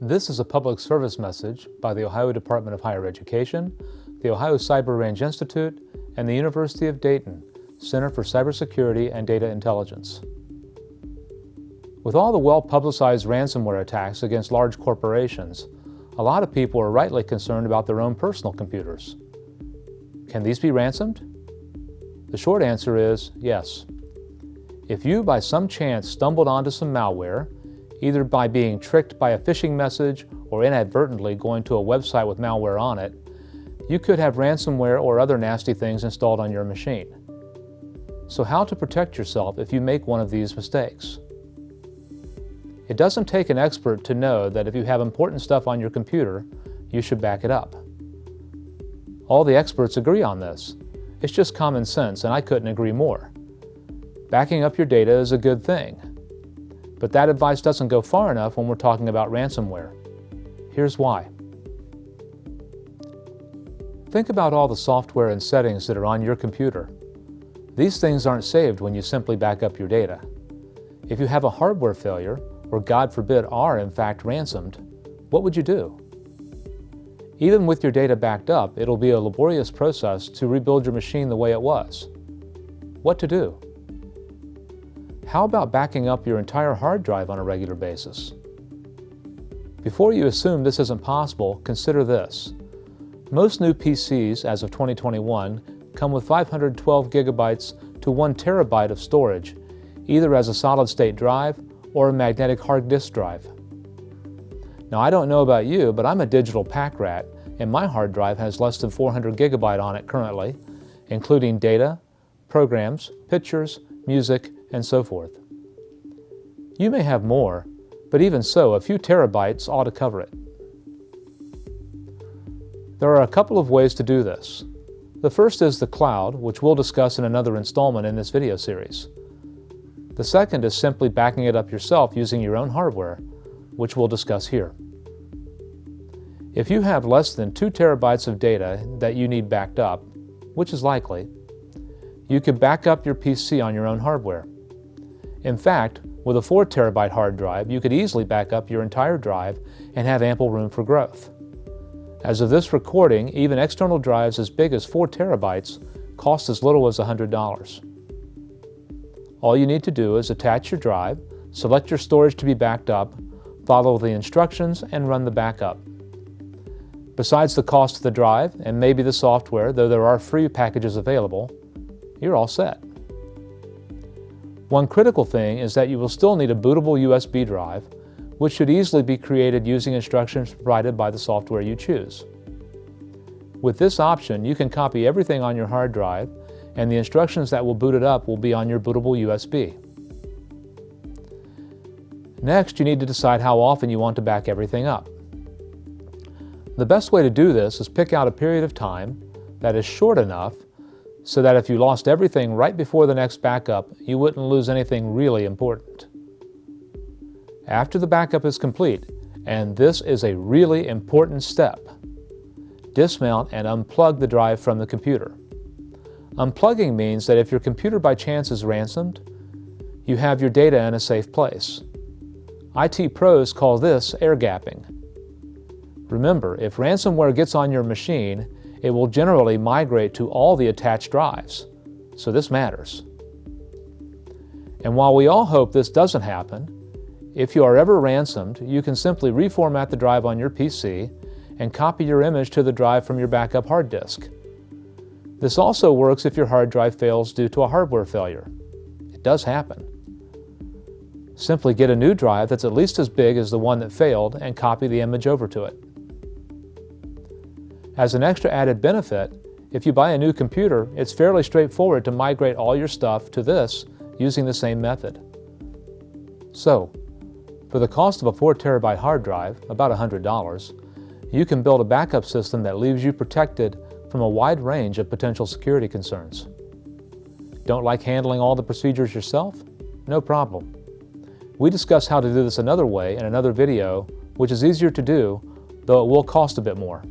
This is a public service message by the Ohio Department of Higher Education, the Ohio Cyber Range Institute, and the University of Dayton Center for Cybersecurity and Data Intelligence. With all the well-publicized ransomware attacks against large corporations, a lot of people are rightly concerned about their own personal computers. Can these be ransomed? The short answer is yes. If you by some chance stumbled onto some malware, either by being tricked by a phishing message or inadvertently going to a website with malware on it, you could have ransomware or other nasty things installed on your machine. So how to protect yourself if you make one of these mistakes? It doesn't take an expert to know that if you have important stuff on your computer, you should back it up. All the experts agree on this. It's just common sense, and I couldn't agree more. Backing up your data is a good thing. But that advice doesn't go far enough when we're talking about ransomware. Here's why. Think about all the software and settings that are on your computer. These things aren't saved when you simply back up your data. If you have a hardware failure, or God forbid are in fact ransomed, what would you do? Even with your data backed up, it'll be a laborious process to rebuild your machine the way it was. What to do? How about backing up your entire hard drive on a regular basis? Before you assume this isn't possible, consider this. Most new PCs as of 2021 come with 512 gigabytes to 1 terabyte of storage, either as a solid-state drive or a magnetic hard disk drive. Now, I don't know about you, but I'm a digital pack rat, and my hard drive has less than 400 gigabyte on it currently, including data, programs, pictures, music, and so forth. You may have more, but even so, a few terabytes ought to cover it. There are a couple of ways to do this. The first is the cloud, which we'll discuss in another installment in this video series. The second is simply backing it up yourself using your own hardware, which we'll discuss here. If you have less than 2 terabytes of data that you need backed up, which is likely, you could back up your PC on your own hardware. In fact, with a 4 terabyte hard drive, you could easily back up your entire drive and have ample room for growth. As of this recording, even external drives as big as 4 terabytes cost as little as $100. All you need to do is attach your drive, select your storage to be backed up, follow the instructions, and run the backup. Besides the cost of the drive, and maybe the software, though there are free packages available, you're all set. One critical thing is that you will still need a bootable USB drive, which should easily be created using instructions provided by the software you choose. With this option, you can copy everything on your hard drive, and the instructions that will boot it up will be on your bootable USB. Next, you need to decide how often you want to back everything up. The best way to do this is pick out a period of time that is short enough so that if you lost everything right before the next backup, you wouldn't lose anything really important. After the backup is complete, and this is a really important step, dismount and unplug the drive from the computer. Unplugging means that if your computer by chance is ransomed, you have your data in a safe place. IT pros call this air gapping. Remember, if ransomware gets on your machine, it will generally migrate to all the attached drives, so this matters. And while we all hope this doesn't happen, if you are ever ransomed, you can simply reformat the drive on your PC and copy your image to the drive from your backup hard disk. This also works if your hard drive fails due to a hardware failure. It does happen. Simply get a new drive that's at least as big as the one that failed and copy the image over to it. As an extra added benefit, if you buy a new computer, it's fairly straightforward to migrate all your stuff to this using the same method. So, for the cost of a 4 terabyte hard drive, about $100, you can build a backup system that leaves you protected from a wide range of potential security concerns. Don't like handling all the procedures yourself? No problem. We discuss how to do this another way in another video, which is easier to do, though it will cost a bit more.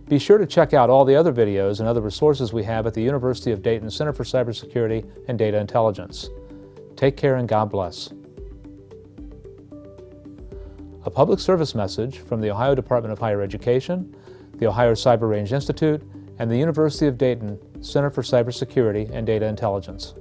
Be sure to check out all the other videos and other resources we have at the University of Dayton Center for Cybersecurity and Data Intelligence. Take care and God bless. a public service message from the Ohio Department of Higher Education, the Ohio Cyber Range Institute, and the University of Dayton Center for Cybersecurity and Data Intelligence.